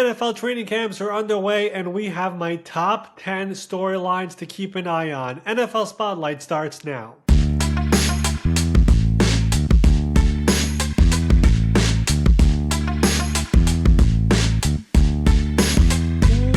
NFL training camps are underway, and we have my top 10 storylines to keep an eye on. NFL Spotlight starts now.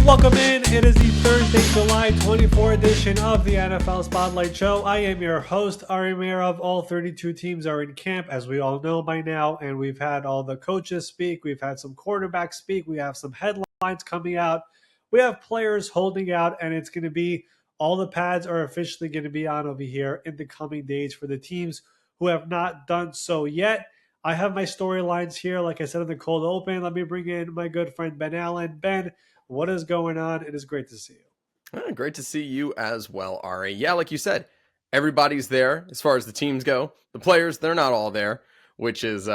Welcome in. It is the Thursday, July 24 edition of the NFL Spotlight Show. I am your host, Ari Meirov. All 32 teams are in camp, as we all know by now, and we've had all the coaches speak. We've had some quarterbacks speak. We have some headlines coming out. We have players holding out, and it's going to be all the pads are officially going to be on over here in the coming days for the teams who have not done so yet. I have my storylines here, like I said in the cold open. Let me bring in my good friend Ben Allen. Ben, what is going on? It is great to see you. Great to see you as well, Ari. Yeah, like you said, everybody's there as far as the teams go. The players, they're not all there, which is,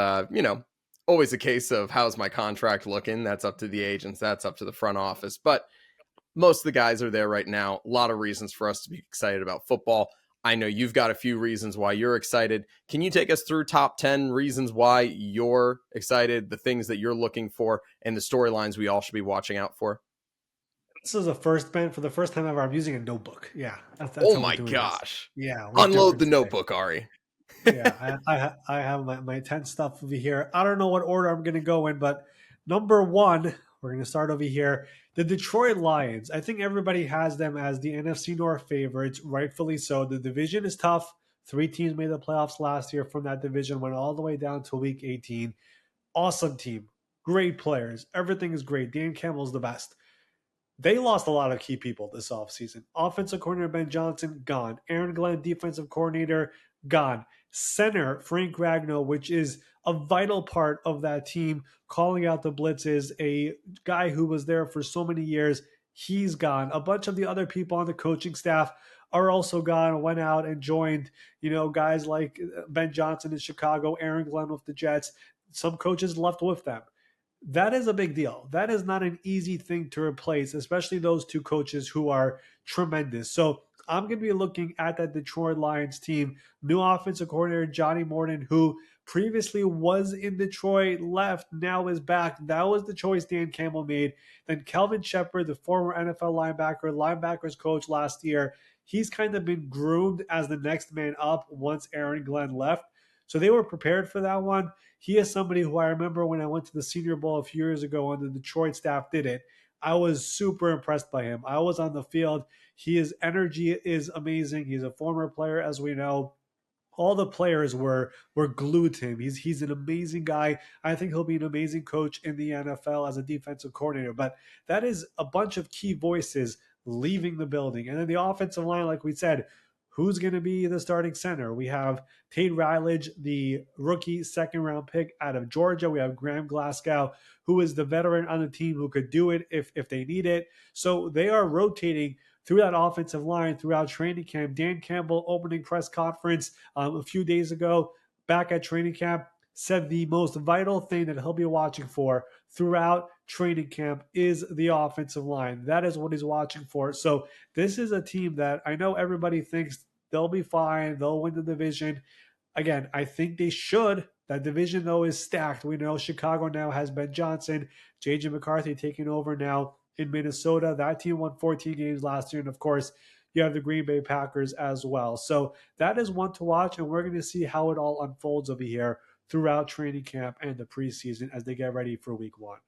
always a case of how's my contract looking. That's up to the agents. That's up to the front office. But most of the guys are there right now. A lot of reasons for us to be excited about football. I know you've got a few reasons why you're excited. Can you take us through top 10 reasons why you're excited, the things that you're looking for, and the storylines we all should be watching out for? This is a first, Ben. For the first time ever, I'm using a notebook. Yeah. That's Oh my gosh. This. Yeah. Unload the notebook, Ari. Yeah. I have my 10 stuff over here. I don't know what order I'm going to go in, but number one, we're going to start over here. The Detroit Lions. I think everybody has them as the NFC North favorites, rightfully so. The division is tough. 3 teams made the playoffs last year from that division, went all the way down to week 18. Awesome team. Great players. Everything is great. Dan Campbell's the best. They lost a lot of key people this offseason. Offensive coordinator Ben Johnson, gone. Aaron Glenn, defensive coordinator, gone. Center, Frank Ragnow, which is a vital part of that team, calling out the blitzes, a guy who was there for so many years, he's gone. A bunch of the other people on the coaching staff are also gone, went out and joined, guys like Ben Johnson in Chicago, Aaron Glenn with the Jets. Some coaches left with them. That is a big deal. That is not an easy thing to replace, especially those 2 coaches who are tremendous. So I'm going to be looking at that Detroit Lions team. New offensive coordinator Johnny Morton, who previously was in Detroit, left, now is back. That was the choice Dan Campbell made. Then Kelvin Shepard, the former NFL linebackers coach last year, he's kind of been groomed as the next man up once Aaron Glenn left. So they were prepared for that one. He is somebody who I remember when I went to the Senior Bowl a few years ago and the Detroit staff did it. I was super impressed by him. I was on the field. His energy is amazing. He's a former player, as we know. All the players were glued to him. He's an amazing guy. I think he'll be an amazing coach in the NFL as a defensive coordinator. But that is a bunch of key voices leaving the building. And then the offensive line, like we said, who's going to be the starting center? We have Tate Ratledge, the rookie second-round pick out of Georgia. We have Graham Glasgow, who is the veteran on the team who could do it if they need it. So they are rotating through that offensive line throughout training camp. Dan Campbell, opening press conference a few days ago, back at training camp, said the most vital thing that he'll be watching for throughout training camp is the offensive line. That is what he's watching for. So this is a team that I know everybody thinks they'll be fine. They'll win the division. Again, I think they should. That division, though, is stacked. We know Chicago now has Ben Johnson, J.J. McCarthy taking over now in Minnesota. That team won 14 games last year. And, of course, you have the Green Bay Packers as well. So that is one to watch, and we're going to see how it all unfolds over here throughout training camp and the preseason as they get ready for week 1.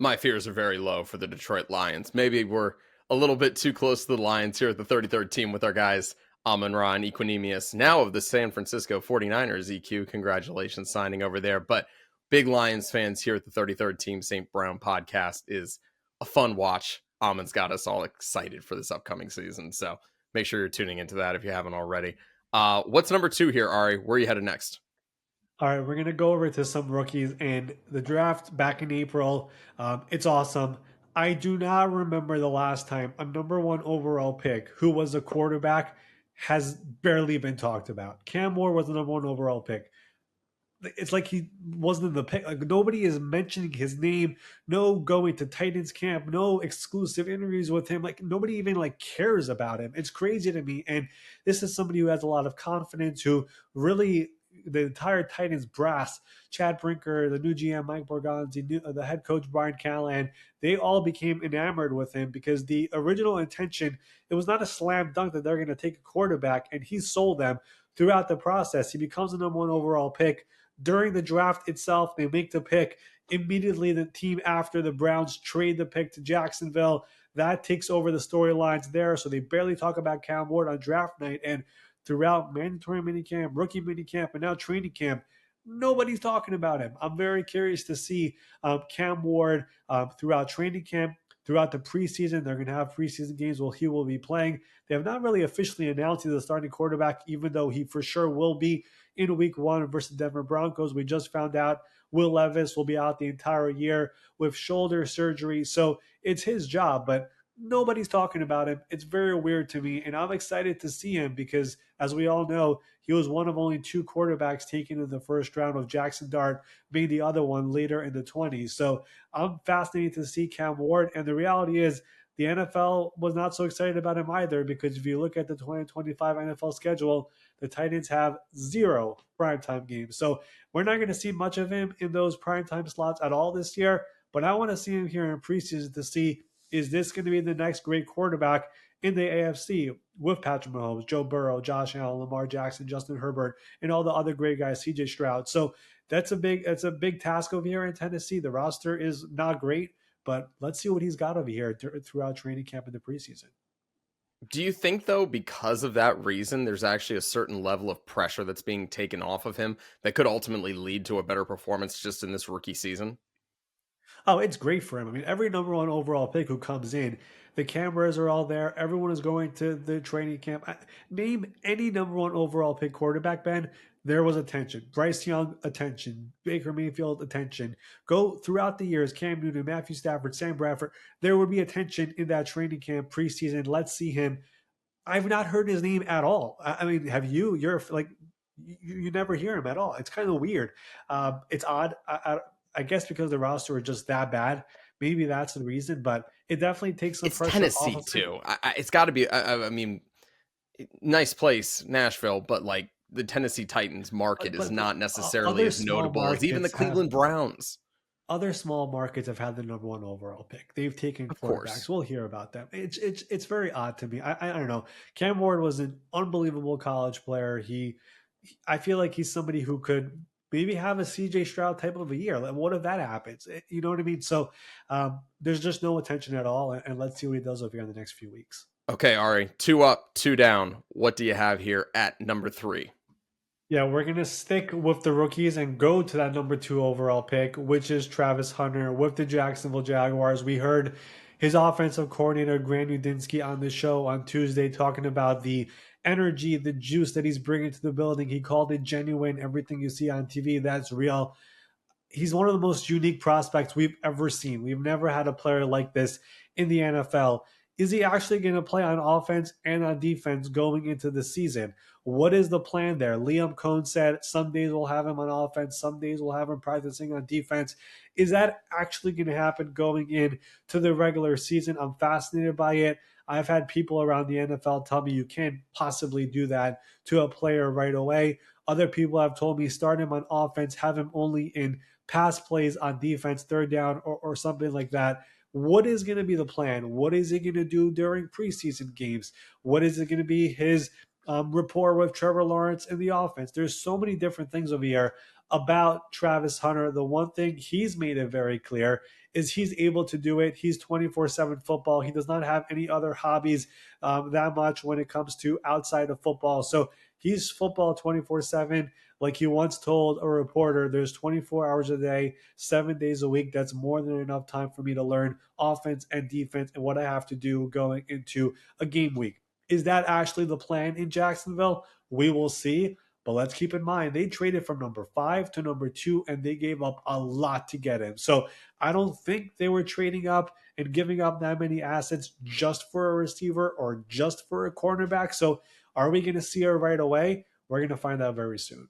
My fears are very low for the Detroit Lions. Maybe we're a little bit too close to the Lions here at the 33rd team with our guys Amon-Ra and Equinemius, now of the San Francisco 49ers. EQ, congratulations signing over there. But big Lions fans here at the 33rd team St. Brown podcast is a fun watch. Amon's got us all excited for this upcoming season. So make sure you're tuning into that if you haven't already. What's number 2 here, Ari? Where are you headed next? All right, we're going to go over to some rookies and the draft back in April. It's awesome. I do not remember the last time a number 1 overall pick who was a quarterback has barely been talked about. Cam Moore was the number 1 overall pick. It's like he wasn't in the pick. Like nobody is mentioning his name. No going to Titans camp. No exclusive interviews with him. Like nobody even cares about him. It's crazy to me. And this is somebody who has a lot of confidence, who really the entire Titans brass, Chad Brinker, the new GM Mike Borgonzi, the head coach Brian Callahan, they all became enamored with him because the original intention, it was not a slam dunk that they're going to take a quarterback, and he sold them throughout the process. He becomes the number one overall pick. During the draft itself, they make the pick. Immediately, the team after the Browns trade the pick to Jacksonville. That takes over the storylines there. So they barely talk about Cam Ward on draft night. And throughout mandatory minicamp, rookie minicamp, and now training camp, nobody's talking about him. I'm very curious to see Cam Ward throughout training camp, throughout the preseason. They're going to have preseason games where he will be playing. They have not really officially announced he's the starting quarterback, even though he for sure will be in week 1 versus Denver Broncos. We just found out Will Levis will be out the entire year with shoulder surgery. So it's his job, but nobody's talking about him. It's very weird to me, and I'm excited to see him because, as we all know, he was one of only 2 quarterbacks taken in the first round, with Jackson Dart being the other one later in the 20s. So I'm fascinated to see Cam Ward, and the reality is the NFL was not so excited about him either, because if you look at the 2025 NFL schedule, the Titans have 0 primetime games. So we're not going to see much of him in those primetime slots at all this year, but I want to see him here in preseason to see, is this going to be the next great quarterback in the AFC with Patrick Mahomes, Joe Burrow, Josh Allen, Lamar Jackson, Justin Herbert, and all the other great guys, CJ Stroud. So that's a big task over here in Tennessee. The roster is not great, but let's see what he's got over here throughout training camp in the preseason. Do you think, though, because of that reason, there's actually a certain level of pressure that's being taken off of him that could ultimately lead to a better performance just in this rookie season? Oh, it's great for him. I mean, every number one overall pick who comes in, the cameras are all there. Everyone is going to the training camp. Name any number one overall pick quarterback, Ben. There was attention. Bryce Young, attention. Baker Mayfield, attention. Go throughout the years, Cam Newton, Matthew Stafford, Sam Bradford. There would be attention in that training camp preseason. Let's see him. I've not heard his name at all. I mean, have you? You're like, you never hear him at all. It's kind of weird. It's odd. I guess because the roster is just that bad. Maybe that's the reason, but it definitely takes some It's pressure off Tennessee, of him. too. It's got to be, I mean, nice place, Nashville, but like the Tennessee Titans market is But not necessarily other as small notable as even the markets have Cleveland Browns. other small markets have had the number one overall pick. They've taken Of quarterbacks. course. We'll hear about them. It's very odd to me. I don't know. Cam Ward was an unbelievable college player. I feel like he's somebody who could maybe have a CJ Stroud type of a year. Like, what if that happens? You know what I mean? So there's just no attention at all. And let's see what he does over here in the next few weeks. Okay, Ari, 2 up, 2 down. What do you have here at number 3? Yeah, we're going to stick with the rookies and go to that number 2 overall pick, which is Travis Hunter with the Jacksonville Jaguars. We heard his offensive coordinator, Grant Udinski, on the show on Tuesday talking about the energy, the juice that he's bringing to the building. He called it genuine. Everything you see on TV, that's real. He's one of the most unique prospects we've ever seen. We've never had a player like this in the NFL. Is he actually going to play on offense and on defense going into the season? What is the plan there? Liam Cohn said some days we'll have him on offense, some days we'll have him practicing on defense. Is that actually going to happen going in to the regular season? I'm fascinated by it. I've had people around the NFL tell me you can't possibly do that to a player right away. Other people have told me start him on offense, have him only in pass plays on defense, third down, or something like that. What is going to be the plan? What is he going to do during preseason games? What is it going to be his rapport with Trevor Lawrence in the offense? There's so many different things over here about Travis Hunter. The one thing he's made it very clear is he's able to do it. He's 24/7 football. He does not have any other hobbies that much when it comes to outside of football. So he's football 24/7. Like he once told a reporter, there's 24 hours a day, 7 days a week. That's more than enough time for me to learn offense and defense and what I have to do going into a game week. Is that actually the plan in Jacksonville? We will see. But let's keep in mind, they traded from number 5 to number 2, and they gave up a lot to get him. So I don't think they were trading up and giving up that many assets just for a receiver or just for a cornerback. So are we going to see her right away? We're going to find out very soon.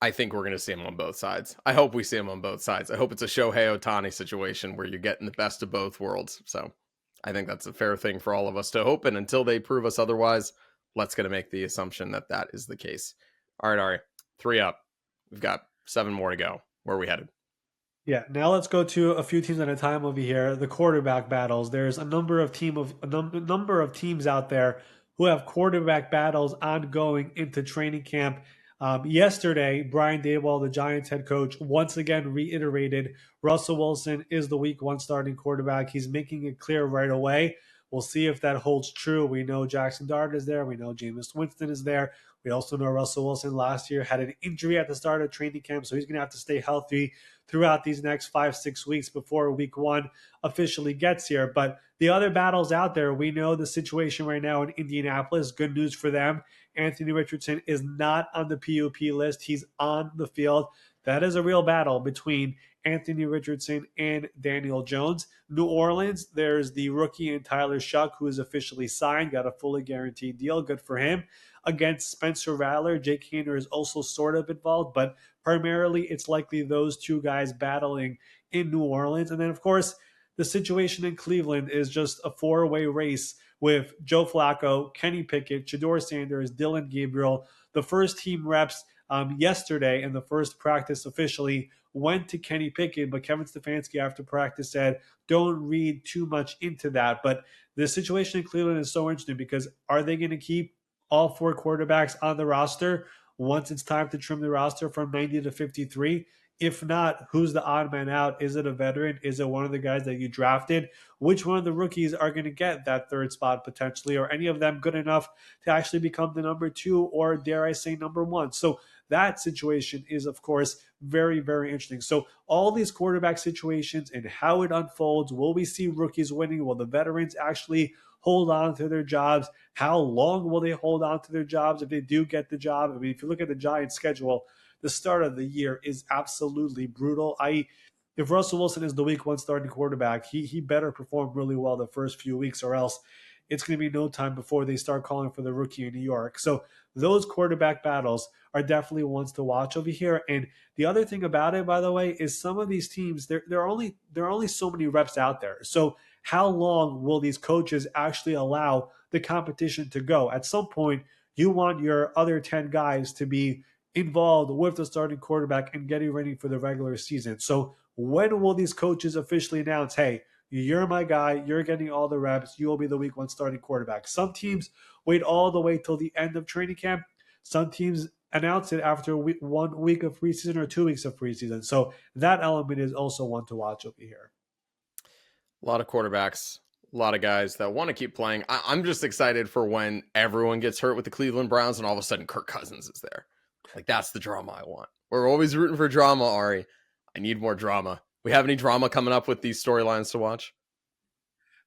I think we're going to see him on both sides. I hope we see him on both sides. I hope it's a Shohei Ohtani situation where you're getting the best of both worlds. So I think that's a fair thing for all of us to hope. And until they prove us otherwise, let's going to make the assumption that that is the case. All right, Ari, 3 up. We've got 7 more to go. Where are we headed? Yeah, now let's go to a few teams at a time over here. The quarterback battles. There's a number of teams out there who have quarterback battles ongoing into training camp. Yesterday, Brian Daboll, the Giants head coach, once again reiterated Russell Wilson is the Week 1 starting quarterback. He's making it clear right away. We'll see if that holds true. We know Jackson Dart is there. We know Jameis Winston is there. We also know Russell Wilson last year had an injury at the start of training camp, so he's going to have to stay healthy throughout these next 5-6 weeks before Week 1 officially gets here. But the other battles out there, we know the situation right now in Indianapolis. Good news for them. Anthony Richardson is not on the PUP list. He's on the field. That is a real battle between Anthony Richardson and Daniel Jones. New Orleans, there's the rookie and Tyler Shuck, who is officially signed, got a fully guaranteed deal. Good for him. Against Spencer Rattler, Jake Haener is also sort of involved, but primarily it's likely those two guys battling in New Orleans. And then, of course, the situation in Cleveland is just a four-way race with Joe Flacco, Kenny Pickett, Shador Sanders, Dylan Gabriel. The first team reps yesterday in the first practice officially went to Kenny Pickett, but Kevin Stefanski after practice said, don't read too much into that. But the situation in Cleveland is so interesting because are they going to keep all four quarterbacks on the roster once it's time to trim the roster from 90 to 53? If not, who's the odd man out? Is it a veteran? Is it one of the guys that you drafted? Which one of the rookies are going to get that third spot potentially? Or any of them good enough to actually become the number 2 or, dare I say, number 1? So that situation is, of course, very, very interesting. So all these quarterback situations and how it unfolds, will we see rookies winning? Will the veterans actually hold on to their jobs? How long will they hold on to their jobs if they do get the job? I mean, if you look at the Giants' schedule, the start of the year is absolutely brutal. If Russell Wilson is the Week 1 starting quarterback, he better perform really well the first few weeks, or else it's going to be no time before they start calling for the rookie in New York. So those quarterback battles are definitely ones to watch over here. And the other thing about it, by the way, is some of these teams, there are only so many reps out there. So how long will these coaches actually allow the competition to go? At some point, you want your other 10 guys to be involved with the starting quarterback and getting ready for the regular season. So when will these coaches officially announce, hey, you're my guy, you're getting all the reps, you will be the Week 1 starting quarterback? Some teams wait all the way till the end of training camp. Some teams announce it after 1 week of preseason or 2 weeks of preseason. So that element is also one to watch over here. A lot of quarterbacks, a lot of guys that want to keep playing. I'm just excited for when everyone gets hurt with the Cleveland Browns and all of a sudden Kirk Cousins is there. Like, that's the drama I want. We're always rooting for drama, Ari. I need more drama. We have any drama coming up with these storylines to watch?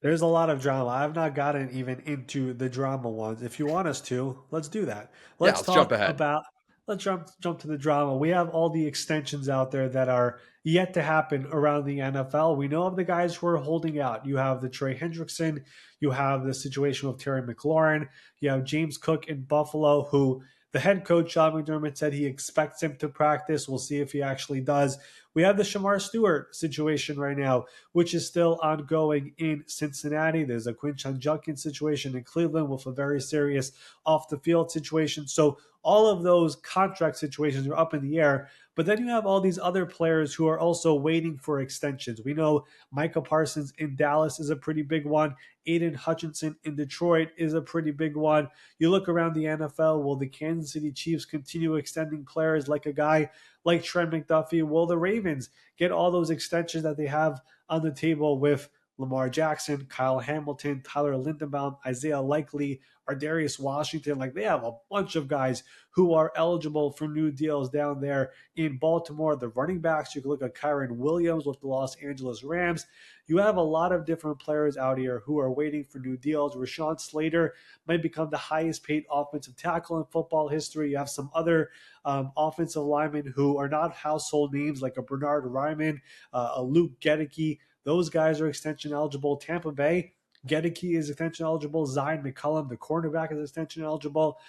There's a lot of drama. I've not gotten even into the drama ones. If you want us to, let's do that. Yeah, Let's let's jump talk ahead. about let's jump to the drama. We have all the extensions out there that are yet to happen around the NFL. We know of the guys who are holding out. You have the Trey Hendrickson, you have the situation with Terry McLaurin, you have James Cook in Buffalo, who the head coach, Sean McDermott, said he expects him to practice. We'll see if he actually does. We have the Shamar Stewart situation right now, which is still ongoing in Cincinnati. There's a Quinshon Judkins situation in Cleveland with a very serious off-the-field situation. So all of those contract situations are up in the air. But then you have all these other players who are also waiting for extensions. We know Micah Parsons in Dallas is a pretty big one. Aiden Hutchinson in Detroit is a pretty big one. You look around the NFL, will the Kansas City Chiefs continue extending players like a guy like Trent McDuffie? Will the Ravens get all those extensions that they have on the table with Lamar Jackson, Kyle Hamilton, Tyler Lindenbaum, Isaiah Likely, Ardarius Washington? Like, they have a bunch of guys who are eligible for new deals down there in Baltimore. The running backs, you can look at Kyron Williams with the Los Angeles Rams. You have a lot of different players out here who are waiting for new deals. Rashawn Slater might become the highest paid offensive tackle in football history. You have some other offensive linemen who are not household names, like a Bernard Ryman, a Luke Gedeke. Those guys are extension eligible. Tampa Bay, Gedeke is extension eligible. Zion McCullum, the cornerback, is extension eligible.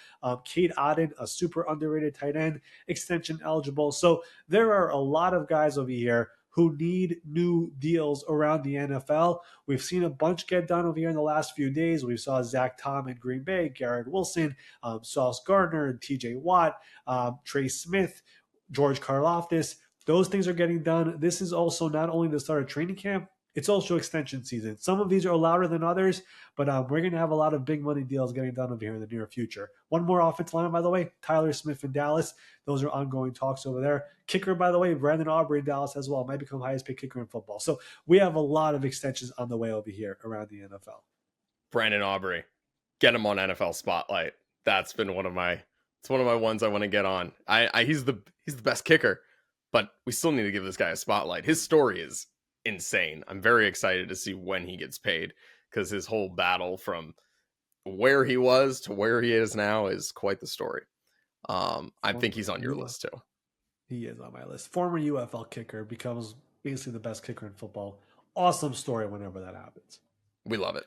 Cade Otton, a super underrated tight end, extension eligible. So there are a lot of guys over here who need new deals around the NFL. We've seen a bunch get done over here in the last few days. We saw Zach Tom in Green Bay, Garrett Wilson, Sauce Gardner, TJ Watt, Trey Smith. George Karlaftis. Those things are getting done. This is also not only the start of training camp, it's also extension season. Some of these are louder than others, but we're going to have a lot of big money deals getting done over here in the near future. One more offensive line, by the way, Tyler Smith in Dallas. Those are ongoing talks over there. Kicker, by the way, Brandon Aubrey in Dallas as well. Might become highest paid kicker in football. So we have a lot of extensions on the way over here around the NFL. Brandon Aubrey, get him on NFL Spotlight. That's been one of my ones I want to get on. He's the best kicker, but we still need to give this guy a spotlight. His story is insane. I'm very excited to see when he gets paid, because his whole battle from where he was to where he is now is quite the story. I think he's on your list too. He is on my list. Former UFL kicker becomes basically the best kicker in football. Awesome story whenever that happens. We love it.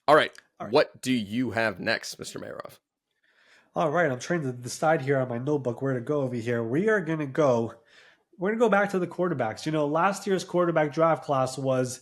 All right. What do you have next, Mr. Meirov? All right. I'm trying to decide here on my notebook where to go over here. We're going to go back to the quarterbacks. Last year's quarterback draft class was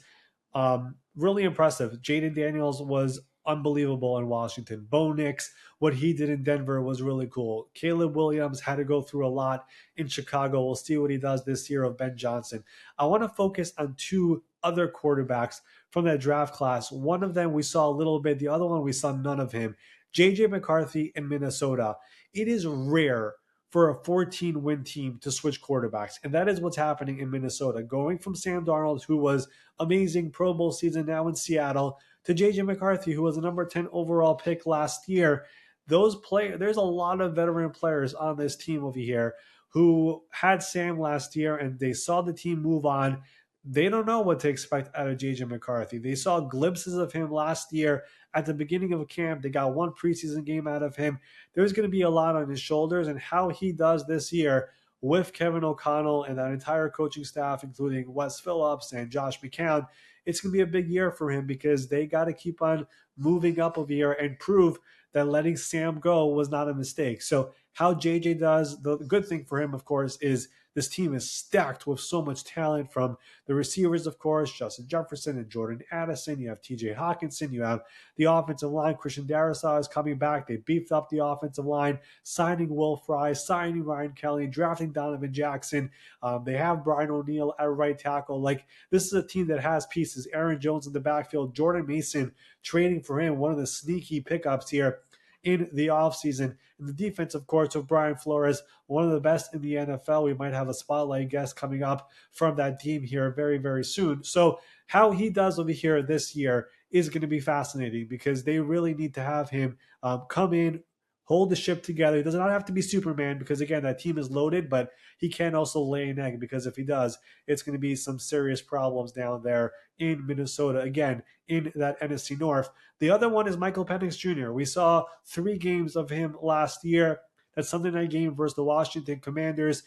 really impressive. Jaden Daniels was unbelievable in Washington. Bo Nix, what he did in Denver was really cool. Caleb Williams had to go through a lot in Chicago. We'll see what he does this year of Ben Johnson. I want to focus on two other quarterbacks from that draft class. One of them we saw a little bit. The other one we saw none of him. J.J. McCarthy in Minnesota. It is rare for a 14-win team to switch quarterbacks. And that is what's happening in Minnesota. Going from Sam Darnold, who was amazing Pro Bowl season now in Seattle, to J.J. McCarthy, who was a number 10 overall pick last year. There's a lot of veteran players on this team over here who had Sam last year, and they saw the team move on. They don't know what to expect out of J.J. McCarthy. They saw glimpses of him last year at the beginning of camp. They got one preseason game out of him. There's going to be a lot on his shoulders, and how he does this year with Kevin O'Connell and that entire coaching staff, including Wes Phillips and Josh McCown, it's going to be a big year for him, because they got to keep on moving up over here and prove that letting Sam go was not a mistake. So how JJ does, the good thing for him, of course, is this team is stacked with so much talent from the receivers, of course, Justin Jefferson and Jordan Addison. You have TJ Hawkinson. You have the offensive line. Christian Darrisaw is coming back. They beefed up the offensive line, signing Will Fry, signing Ryan Kelly, drafting Donovan Jackson. They have Brian O'Neill at right tackle. Like, this is a team that has pieces. Aaron Jones in the backfield, Jordan Mason trading for him, one of the sneaky pickups here in the offseason. And the defense, of course, of Brian Flores, one of the best in the NFL. We might have a spotlight guest coming up from that team here very, very soon. So how he does over here this year is going to be fascinating, because they really need to have him come in, hold the ship together. He does not have to be Superman, because, again, that team is loaded, but he can also lay an egg, because if he does, it's going to be some serious problems down there in Minnesota, again, in that NFC North. The other one is Michael Penix Jr. We saw 3 games of him last year. That Sunday night game versus the Washington Commanders,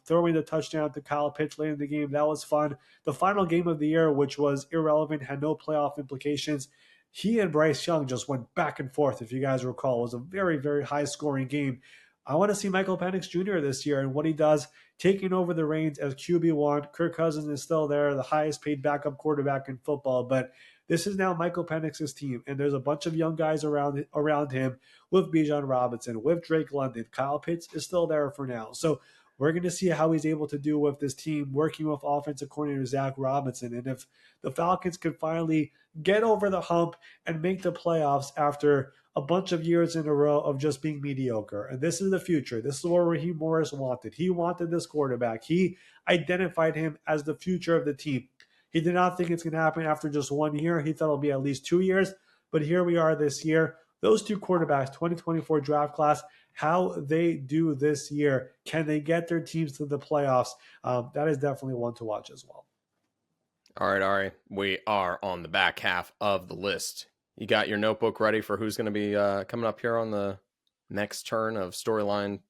throwing the touchdown to Kyle Pitts late in the game. That was fun. The final game of the year, which was irrelevant, had no playoff implications. He and Bryce Young just went back and forth, if you guys recall. It was a very, very high-scoring game. I want to see Michael Penix Jr. this year and what he does, taking over the reins as QB1. Kirk Cousins is still there, the highest-paid backup quarterback in football, but this is now Michael Penix's team, and there's a bunch of young guys around him with Bijan Robinson, with Drake London. Kyle Pitts is still there for now. So we're going to see how he's able to do with this team, working with offensive coordinator Zach Robinson. And if the Falcons can finally get over the hump and make the playoffs after a bunch of years in a row of just being mediocre. And this is the future. This is what Raheem Morris wanted. He wanted this quarterback. He identified him as the future of the team. He did not think it's going to happen after just 1 year. He thought it'll be at least 2 years. But here we are this year. Those two quarterbacks, 2024 draft class, how they do this year. Can they get their teams to the playoffs? That is definitely one to watch as well. All right, Ari. We are on the back half of the list. You got your notebook ready for who's going to be coming up here on the next turn of storyline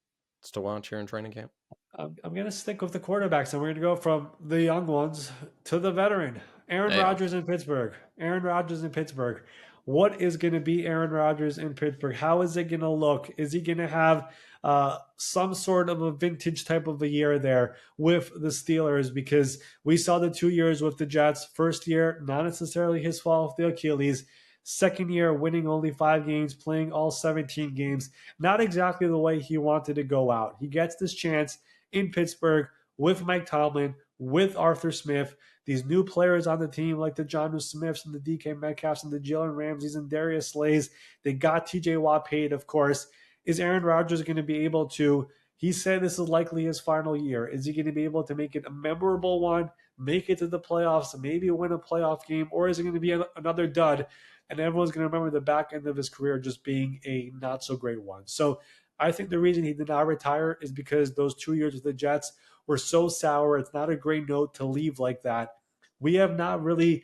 to watch here in training camp? I'm going to stick with the quarterbacks, and we're going to go from the young ones to the veteran. Aaron Rodgers in Pittsburgh. Aaron Rodgers in Pittsburgh. What is going to be Aaron Rodgers in Pittsburgh? How is it going to look? Is he going to have some sort of a vintage type of a year there with the Steelers? Because we saw the 2 years with the Jets. First year, not necessarily his fault with the Achilles. Second year, winning only 5 games, playing all 17 games. Not exactly the way he wanted to go out. He gets this chance in Pittsburgh with Mike Tomlin, with Arthur Smith, these new players on the team like the Jonnu Smiths and the DK Metcalfs and the Jalen Ramseys and Darius Slays. They got TJ Watt paid, of course. Is Aaron Rodgers going to be able to? He said this is likely his final year. Is he going to be able to make it a memorable one, make it to the playoffs, maybe win a playoff game, or is it going to be another dud? And everyone's going to remember the back end of his career just being a not so great one. So I think the reason he did not retire is because those 2 years with the Jets were so sour. It's not a great note to leave like that. We have not really,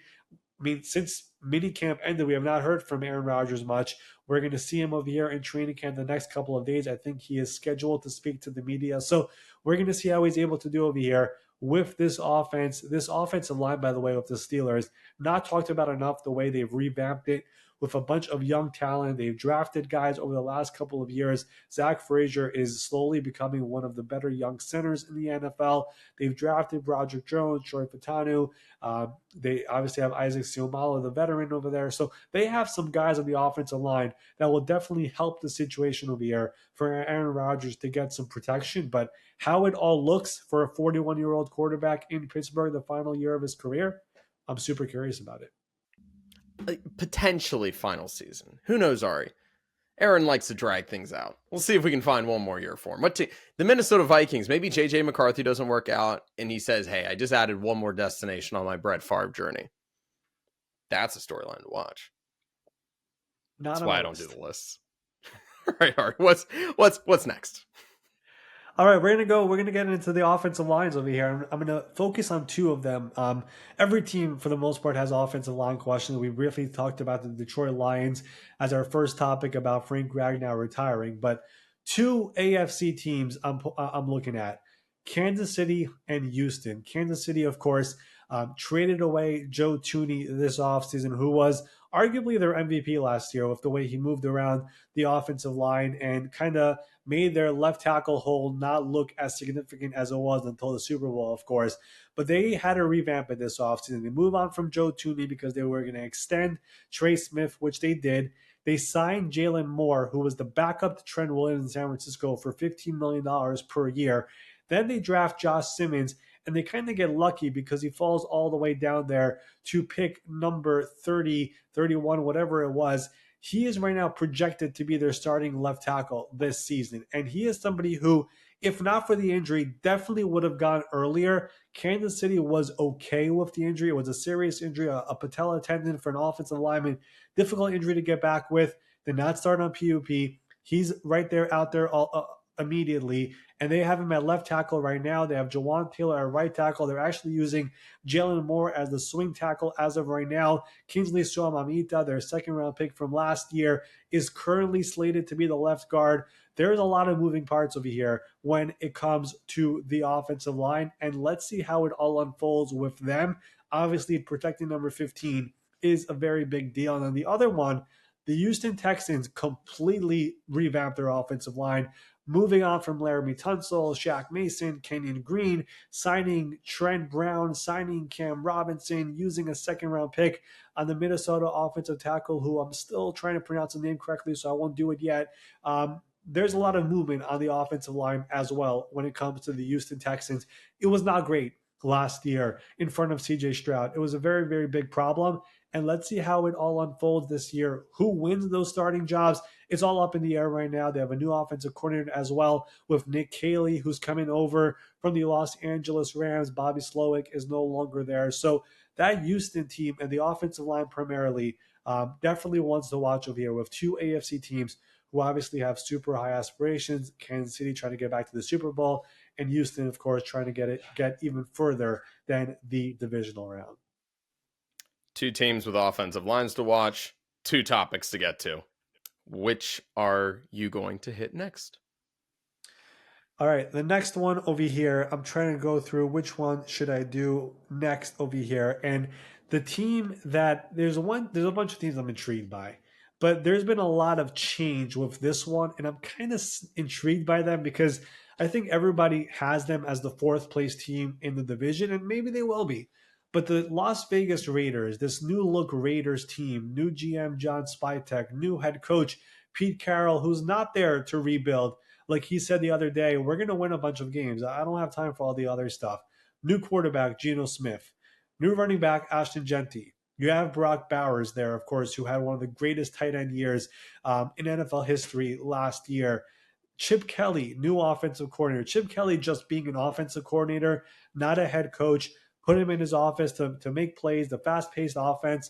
since minicamp ended, we have not heard from Aaron Rodgers much. We're going to see him over here in training camp the next couple of days. I think he is scheduled to speak to the media. So we're going to see how he's able to do over here with this offense. This offensive line, by the way, with the Steelers, not talked about enough the way they've revamped it with a bunch of young talent. They've drafted guys over the last couple of years. Zach Frazier is slowly becoming one of the better young centers in the NFL. They've drafted Broderick Jones, Troy Fautanu. They obviously have Isaac Seumalo, the veteran over there. So they have some guys on the offensive line that will definitely help the situation over here for Aaron Rodgers to get some protection. But how it all looks for a 41-year-old quarterback in Pittsburgh, the final year of his career, I'm super curious about it. Potentially final season. Who knows, Ari? Aaron likes to drag things out. We'll see if we can find one more year for him. The Minnesota Vikings, maybe JJ McCarthy doesn't work out and he says, hey, I just added one more destination on my Brett Favre journey. That's a storyline to watch. That's why I don't do the lists. All right, Ari, what's next? All right, we're going to get into the offensive lines over here. I'm going to focus on two of them. Every team, for the most part, has offensive line questions. We briefly talked about the Detroit Lions as our first topic about Frank Ragnow retiring, but two AFC teams I'm looking at, Kansas City and Houston. Kansas City, of course, traded away Joe Thuney this offseason, who was arguably their MVP last year with the way he moved around the offensive line and kind of made their left tackle hole not look as significant as it was until the Super Bowl, of course. But they had to revamp it this offseason. They move on from Joe Thuney because they were going to extend Trey Smith, which they did. They signed Jalen Moore, who was the backup to Trent Williams in San Francisco, for $15 million per year. Then they draft Josh Simmons, and they kind of get lucky because he falls all the way down there to pick number 30, 31, whatever it was. He is right now projected to be their starting left tackle this season. And he is somebody who, if not for the injury, definitely would have gone earlier. Kansas City was okay with the injury. It was a serious injury, a patella tendon for an offensive lineman. Difficult injury to get back with. Did not start on PUP. He's right there, out there immediately. And they have him at left tackle right now. They have Jawan Taylor at right tackle. They're actually using Jalen Moore as the swing tackle as of right now. Kingsley Suamamita, their second-round pick from last year, is currently slated to be the left guard. There's a lot of moving parts over here when it comes to the offensive line, and let's see how it all unfolds with them. Obviously, protecting number 15 is a very big deal. And then the other one, the Houston Texans completely revamped their offensive line, moving on from Laramie Tunsil, Shaq Mason, Kenyon Green, signing Trent Brown, signing Cam Robinson, using a second-round pick on the Minnesota offensive tackle, who I'm still trying to pronounce the name correctly, so I won't do it yet. There's a lot of movement on the offensive line as well when it comes to the Houston Texans. It was not great last year in front of CJ Stroud. It was a very, very big problem. And let's see how it all unfolds this year. Who wins those starting jobs? It's all up in the air right now. They have a new offensive coordinator as well with Nick Caley, who's coming over from the Los Angeles Rams. Bobby Slowick is no longer there. So that Houston team and the offensive line primarily definitely wants to watch over here with two AFC teams who obviously have super high aspirations. Kansas City trying to get back to the Super Bowl, and Houston, of course, trying to get even further than the divisional round. Two teams with offensive lines to watch, two topics to get to. Which are you going to hit next? All right, the next one over here, I'm trying to go through which one should I do next over here. And the team that there's a bunch of teams I'm intrigued by, but there's been a lot of change with this one, and I'm kind of intrigued by them because I think everybody has them as the fourth place team in the division, and maybe they will be. But the Las Vegas Raiders, this new look Raiders team, new GM John Spytek, new head coach Pete Carroll, who's not there to rebuild. like he said the other day, we're going to win a bunch of games. I don't have time for all the other stuff. New quarterback, Geno Smith. New running back, Ashton Genty. You have Brock Bowers there, of course, who had one of the greatest tight end years in NFL history last year. Chip Kelly, new offensive coordinator. Chip Kelly just being an offensive coordinator, not a head coach, put him in his office to make plays, the fast paced offense.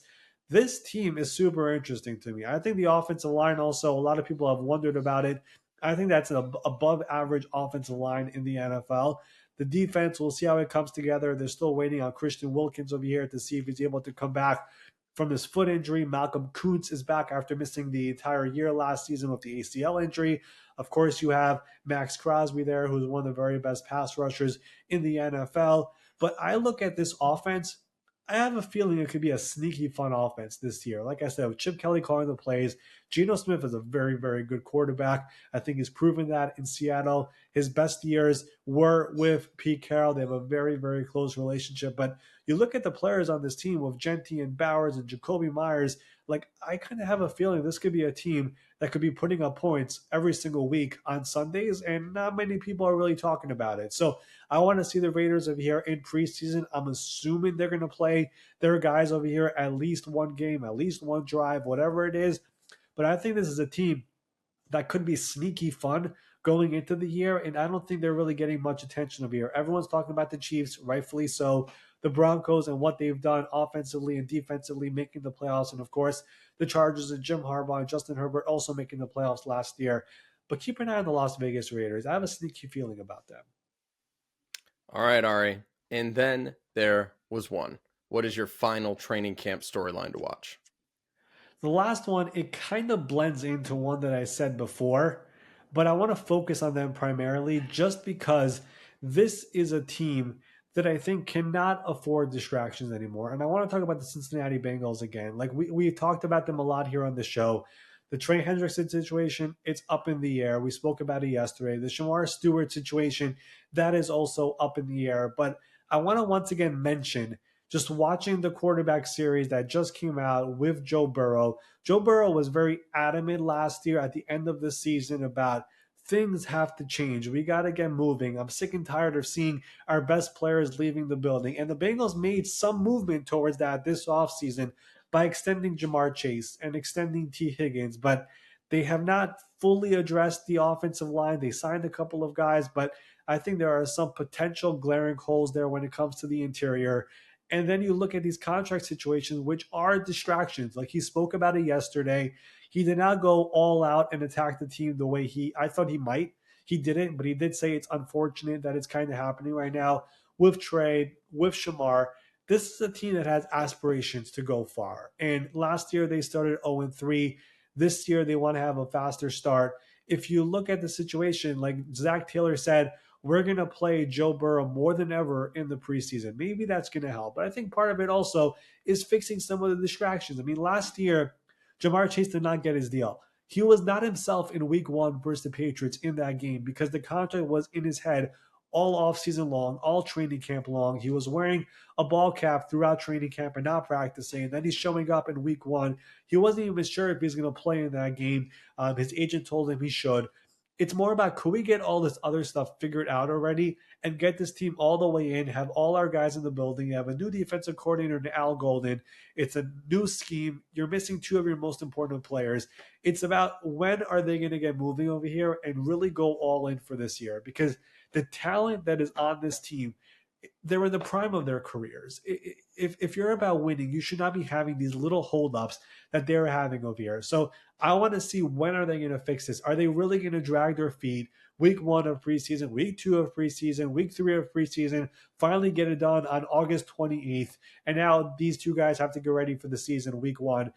This team is super interesting to me. I think the offensive line also, a lot of people have wondered about it. I think that's an above average offensive line in the NFL. The defense, we'll see how it comes together. They're still waiting on Christian Wilkins over here to see if he's able to come back from this foot injury. Malcolm Kuntz is back after missing the entire year last season with the ACL injury. Of course, you have Max Crosby there, who's one of the very best pass rushers in the NFL. But I look at this offense, I have a feeling it could be a sneaky fun offense this year. Like I said, with Chip Kelly calling the plays, Geno Smith is a very, very good quarterback. I think he's proven that in Seattle. His best years were with Pete Carroll. They have a very, very close relationship. But you look at the players on this team with Genty and Bowers and Jacoby Myers, like I kind of have a feeling this could be a team that could be putting up points every single week on Sundays, and not many people are really talking about it. So I want to see the Raiders over here in preseason. I'm assuming they're going to play their guys over here at least one game, at least one drive, whatever it is. But I think this is a team that could be sneaky fun going into the year, and I don't think they're really getting much attention over here. Everyone's talking about the Chiefs, rightfully so, the Broncos and what they've done offensively and defensively, making the playoffs, and of course, the Chargers and Jim Harbaugh and Justin Herbert also making the playoffs last year. But keep an eye on the Las Vegas Raiders. I have a sneaky feeling about them. All right, Ari. And then there was one. What is your final training camp storyline to watch? The last one, it kind of blends into one that I said before, but I want to focus on them primarily just because this is a team that I think cannot afford distractions anymore. And I want to talk about the Cincinnati Bengals again. Like we've talked about them a lot here on the show. The Trey Hendrickson situation, it's up in the air. We spoke about it yesterday. The Shamar Stewart situation, that is also up in the air. But I want to once again mention just watching the quarterback series that just came out with Joe Burrow. Joe Burrow was very adamant last year at the end of the season about things have to change. We got to get moving. I'm sick and tired of seeing our best players leaving the building. And the Bengals made some movement towards that this offseason by extending Jamar Chase and extending T. Higgins, but they have not fully addressed the offensive line. They signed a couple of guys, but I think there are some potential glaring holes there when it comes to the interior. And then you look at these contract situations, which are distractions. Like he spoke about it yesterday. He did not go all out and attack the team the way I thought he might. He didn't, but he did say it's unfortunate that it's kind of happening right now with Trey, with Shamar. This is a team that has aspirations to go far. And last year they started 0-3. This year they want to have a faster start. If you look at the situation, like Zach Taylor said, we're going to play Joe Burrow more than ever in the preseason. Maybe that's going to help. But I think part of it also is fixing some of the distractions. I mean, last year, Jamar Chase did not get his deal. He was not himself in week one versus the Patriots in that game because the contract was in his head all offseason long, all training camp long. He was wearing a ball cap throughout training camp and not practicing. And then he's showing up in week one. He wasn't even sure if he's going to play in that game. His agent told him he should. It's more about, could we get all this other stuff figured out already and get this team all the way in, have all our guys in the building. You have a new defensive coordinator in Al Golden. It's a new scheme. You're missing two of your most important players. It's about when are they going to get moving over here and really go all in for this year, because the talent that is on this team, they're in the prime of their careers. If you're about winning, you should not be having these little holdups that they're having over here. So I want to see, when are they going to fix this? Are they really going to drag their feet week one of preseason, week two of preseason, week three of preseason, finally get it done on August 28th? And now these two guys have to get ready for the season week one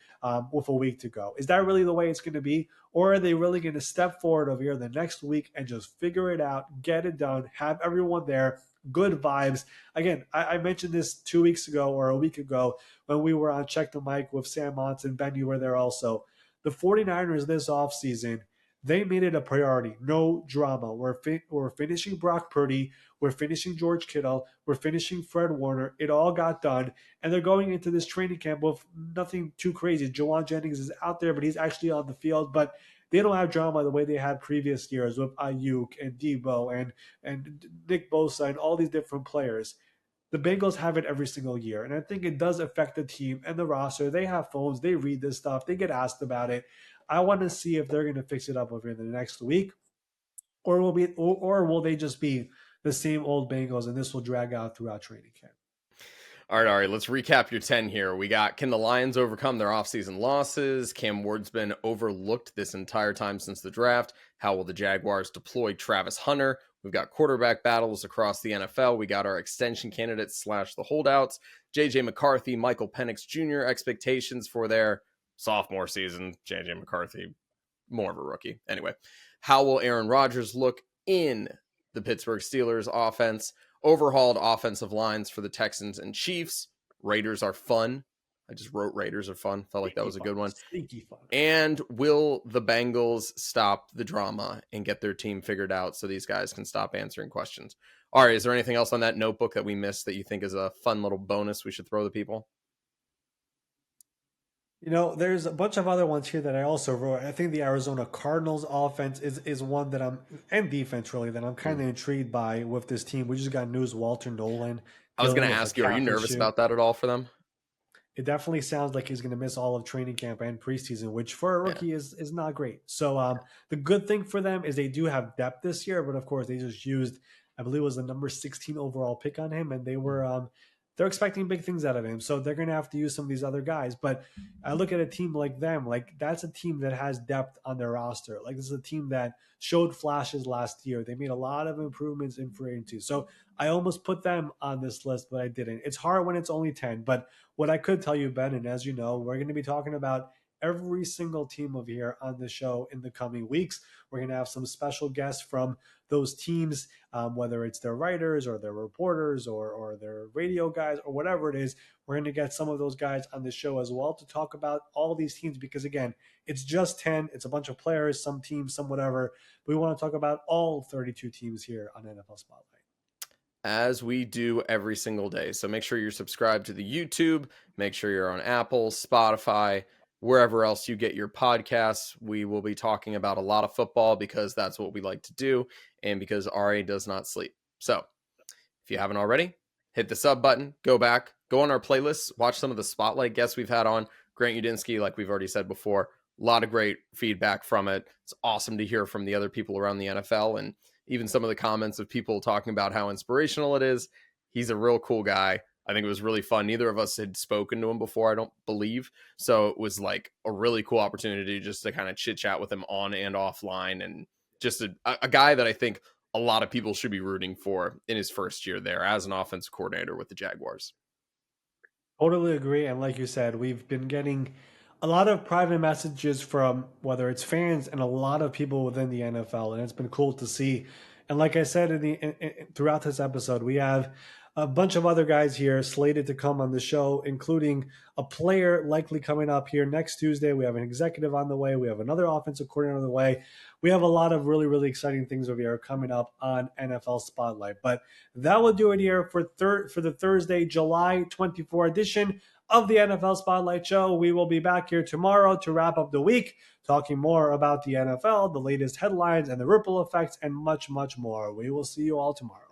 with a week to go. Is that really the way it's going to be? Or are they really going to step forward over here the next week and just figure it out, get it done, have everyone there, good vibes? Again, I mentioned this 2 weeks ago or a week ago when we were on Check the Mic with Sam Monson. Ben, you were there also. The 49ers this offseason, they made it a priority. No drama. We're finishing Brock Purdy. We're finishing George Kittle. We're finishing Fred Warner. It all got done. And they're going into this training camp with nothing too crazy. Jawan Jennings is out there, but he's actually on the field. But They don't have drama the way they had previous years with Ayuk and Debo and Nick Bosa and all these different players. The Bengals have it every single year. And I think it does affect the team and the roster. They have phones, they read this stuff, they get asked about it. I want to see if they're going to fix it up over the next week, or will they just be the same old Bengals and this will drag out throughout training camp. All right, let's recap your 10 here. We got, can the Lions overcome their offseason losses? Cam Ward's been overlooked this entire time since the draft. How will the Jaguars deploy Travis Hunter? We've got quarterback battles across the NFL. We got our extension candidates / the holdouts. JJ McCarthy, Michael Penix Jr. expectations for their sophomore season. JJ McCarthy, more of a rookie. Anyway, how will Aaron Rodgers look in the Pittsburgh Steelers offense? Overhauled offensive lines for the Texans and Chiefs. Raiders are fun. I just wrote Raiders are fun. Felt like that was a good one. Sneaky fun. And will the Bengals stop the drama and get their team figured out so these guys can stop answering questions? Ari, is there anything else on that notebook that we missed that you think is a fun little bonus we should throw the people? There's a bunch of other ones here that I also wrote. I think the Arizona Cardinals offense is one that and defense really, that I'm kind of intrigued by with this team. We just got news Walter Nolan. I was going to ask you, are you nervous about that at all for them? It definitely sounds like he's going to miss all of training camp and preseason, which for a rookie is not great. So the good thing for them is they do have depth this year, but of course they just used, I believe it was the number 16 overall pick on him, and they're expecting big things out of him. So they're going to have to use some of these other guys. But I look at a team like them, like that's a team that has depth on their roster. Like this is a team that showed flashes last year. They made a lot of improvements in free agency. So I almost put them on this list, but I didn't. It's hard when it's only 10. But what I could tell you, Ben, and as you know, we're going to be talking about every single team of here on the show in the coming weeks. We're going to have some special guests from those teams, whether it's their writers or their reporters or their radio guys or whatever it is. We're going to get some of those guys on the show as well to talk about all these teams because, again, it's just 10. It's a bunch of players, some teams, some whatever. We want to talk about all 32 teams here on NFL Spotlight. As we do every single day. So make sure you're subscribed to the YouTube. Make sure you're on Apple, Spotify, wherever else you get your podcasts. We will be talking about a lot of football because that's what we like to do and because Ari does not sleep. So if you haven't already, hit the sub button, go back, go on our playlists, watch some of the Spotlight guests we've had on. Grant Udinsky, like we've already said before, a lot of great feedback from it. It's awesome to hear from the other people around the NFL and even some of the comments of people talking about how inspirational it is. He's a real cool guy. I think it was really fun. Neither of us had spoken to him before, I don't believe. So it was like a really cool opportunity just to kind of chit chat with him on and offline. And just a guy that I think a lot of people should be rooting for in his first year there as an offensive coordinator with the Jaguars. Totally agree. And like you said, we've been getting a lot of private messages from whether it's fans and a lot of people within the NFL, and it's been cool to see. And like I said throughout this episode, we have a bunch of other guys here slated to come on the show, including a player likely coming up here next Tuesday. We have an executive on the way. We have another offensive coordinator on the way. We have a lot of really, really exciting things over here coming up on NFL Spotlight. But that will do it here for the Thursday, July 24 edition of the NFL Spotlight Show. We will be back here tomorrow to wrap up the week, talking more about the NFL, the latest headlines and the ripple effects, and much, much more. We will see you all tomorrow.